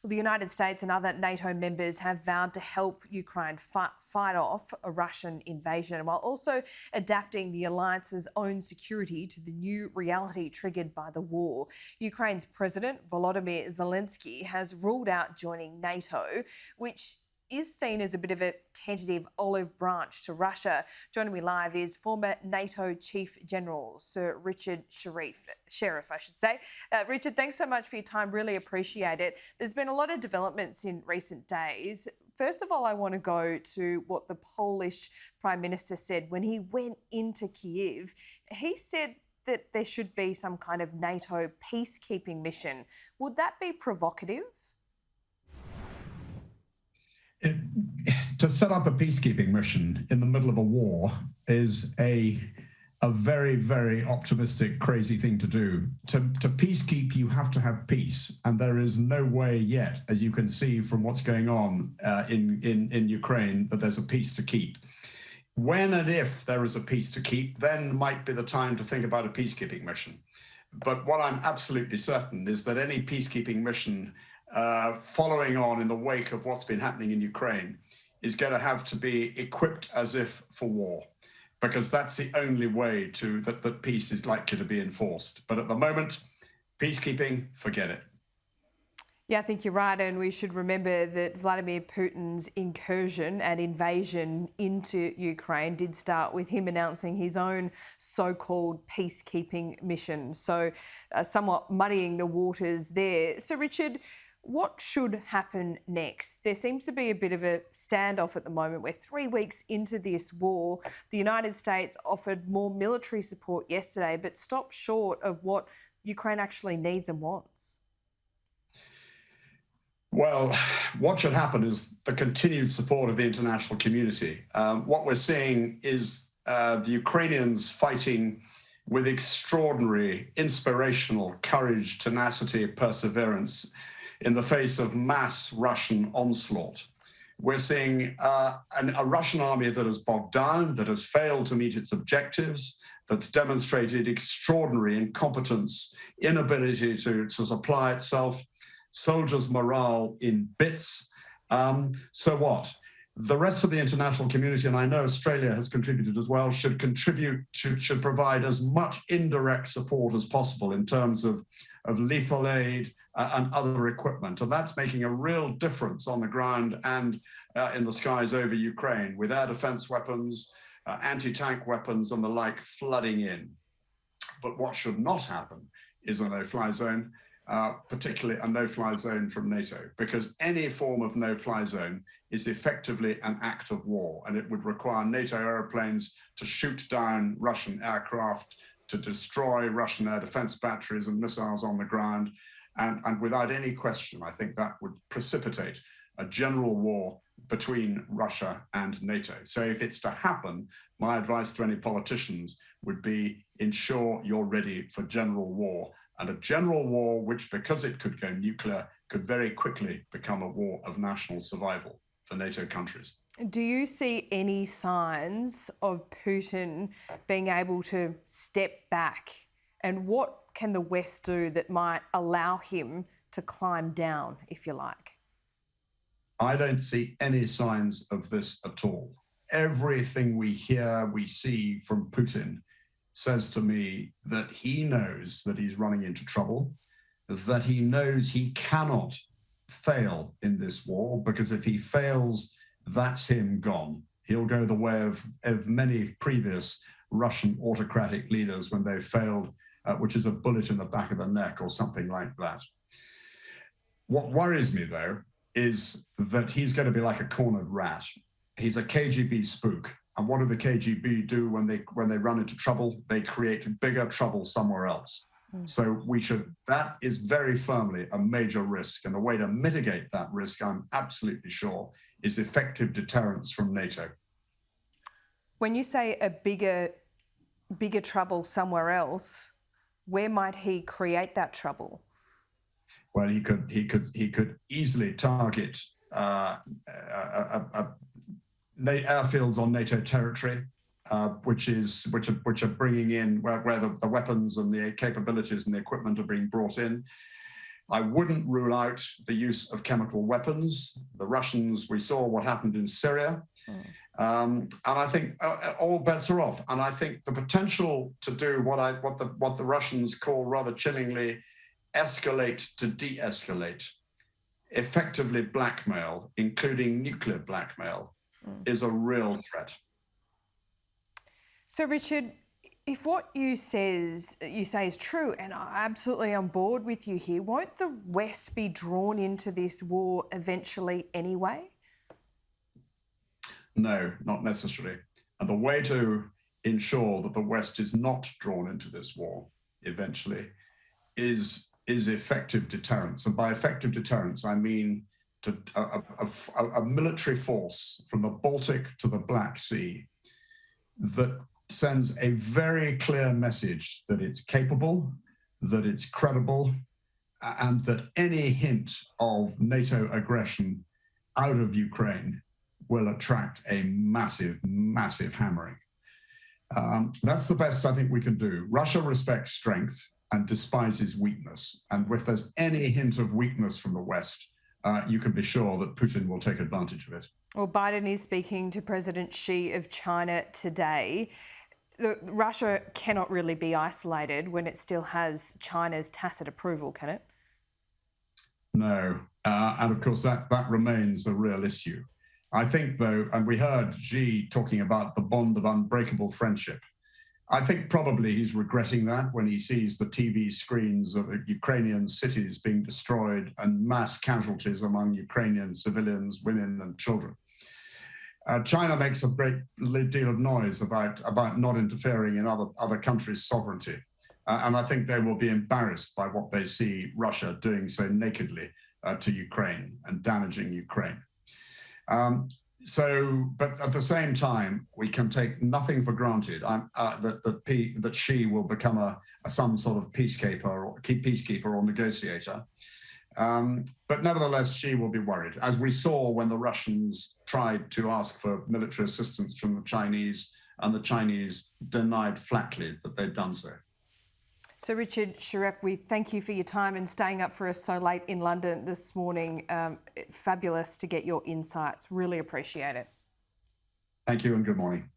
Well, the United States and other NATO members have vowed to help Ukraine fight off a Russian invasion while also adapting the alliance's own security to the new reality triggered by the war. Ukraine's President Volodymyr Zelensky has ruled out joining NATO, which is seen as a bit of a tentative olive branch to Russia. Joining me live is former NATO Chief General Sir Richard Shirreff, I should say. Richard, thanks so much for your time. Really appreciate it. There's been a lot of developments in recent days. First of all, I want to go to what the Polish Prime Minister said when he went into Kyiv. He said that there should be some kind of NATO peacekeeping mission. Would that be provocative? To set up a peacekeeping mission in the middle of a war is a very, very optimistic, crazy thing to do. To peacekeep, you have to have peace. And there is no way yet, as you can see from what's going on in Ukraine, that there's a peace to keep. When and if there is a peace to keep, then might be the time to think about a peacekeeping mission. But what I'm absolutely certain is that any peacekeeping mission following on in the wake of what's been happening in Ukraine is going to have to be equipped as if for war, because that's the only way that peace is likely to be enforced. But at the moment, peacekeeping, forget it. Yeah, I think you're right. And we should remember that Vladimir Putin's incursion and invasion into Ukraine did start with him announcing his own so-called peacekeeping mission. So somewhat muddying the waters there. So, Richard, what should happen next? There seems to be a bit of a standoff at the moment. We're 3 weeks into this war. The United States offered more military support yesterday, but stopped short of what Ukraine actually needs and wants. Well, what should happen is the continued support of the international community. What we're seeing is the Ukrainians fighting with extraordinary, inspirational courage, tenacity, perseverance in the face of mass Russian onslaught. We're seeing a Russian army that is bogged down, that has failed to meet its objectives, that's demonstrated extraordinary incompetence, inability to supply itself, soldiers' morale in bits. So what? The rest of the international community, and I know Australia has contributed as well, should provide as much indirect support as possible in terms of lethal aid and other equipment. And that's making a real difference on the ground and in the skies over Ukraine, with air defense weapons, anti-tank weapons and the like flooding in. But what should not happen is a no-fly zone, particularly a no-fly zone from NATO, because any form of no-fly zone is effectively an act of war, and it would require NATO airplanes to shoot down Russian aircraft, to destroy Russian air defense batteries and missiles on the ground. And without any question, I think that would precipitate a general war between Russia and NATO. So if it's to happen, my advice to any politicians would be ensure you're ready for general war. And a general war, which, because it could go nuclear, could very quickly become a war of national survival for NATO countries. Do you see any signs of Putin being able to step back? And what can the West do that might allow him to climb down, if you like? I don't see any signs of this at all. Everything we hear, we see from Putin says to me that he knows that he's running into trouble, that he knows he cannot fail in this war, because if he fails, that's him gone. He'll go the way of many previous Russian autocratic leaders when they failed, which is a bullet in the back of the neck or something like that. What worries me, though, is that he's going to be like a cornered rat. He's a KGB spook. And what do the KGB do when they run into trouble? They create bigger trouble somewhere else. So that is very firmly a major risk. And the way to mitigate that risk, I'm absolutely sure, is effective deterrence from NATO. When you say a bigger trouble somewhere else, where might he create that trouble? Well, he could easily target airfields on NATO territory, which are bringing in where the weapons and the capabilities and the equipment are being brought in. I wouldn't rule out the use of chemical weapons. The Russians, we saw what happened in Syria. And I think all bets are off. And I think the potential to do what the Russians call rather chillingly escalate to de-escalate, effectively blackmail, including nuclear blackmail, is a real threat. So, Richard, if what you say is true, and I'm absolutely on board with you here, won't the West be drawn into this war eventually anyway? No, not necessarily. And the way to ensure that the West is not drawn into this war eventually is effective deterrence. And by effective deterrence, I mean a military force from the Baltic to the Black Sea that sends a very clear message that it's capable, that it's credible, and that any hint of NATO aggression out of Ukraine will attract a massive, massive hammering. That's the best I think we can do. Russia respects strength and despises weakness. And if there's any hint of weakness from the West, you can be sure that Putin will take advantage of it. Well, Biden is speaking to President Xi of China today. Russia cannot really be isolated when it still has China's tacit approval, can it? No. And of course, that remains a real issue. I think, though, and we heard Xi talking about the bond of unbreakable friendship. I think probably he's regretting that when he sees the TV screens of Ukrainian cities being destroyed and mass casualties among Ukrainian civilians, women and children. China makes a great deal of noise about not interfering in other countries' sovereignty. And I think they will be embarrassed by what they see Russia doing so nakedly to Ukraine and damaging Ukraine. But at the same time, we can take nothing for granted that Xi will become some sort of peacekeeper or negotiator. But nevertheless, Xi will be worried, as we saw when the Russians tried to ask for military assistance from the Chinese, and the Chinese denied flatly that they'd done so. So, Richard Shirreff, we thank you for your time and staying up for us so late in London this morning. Fabulous to get your insights. Really appreciate it. Thank you and good morning.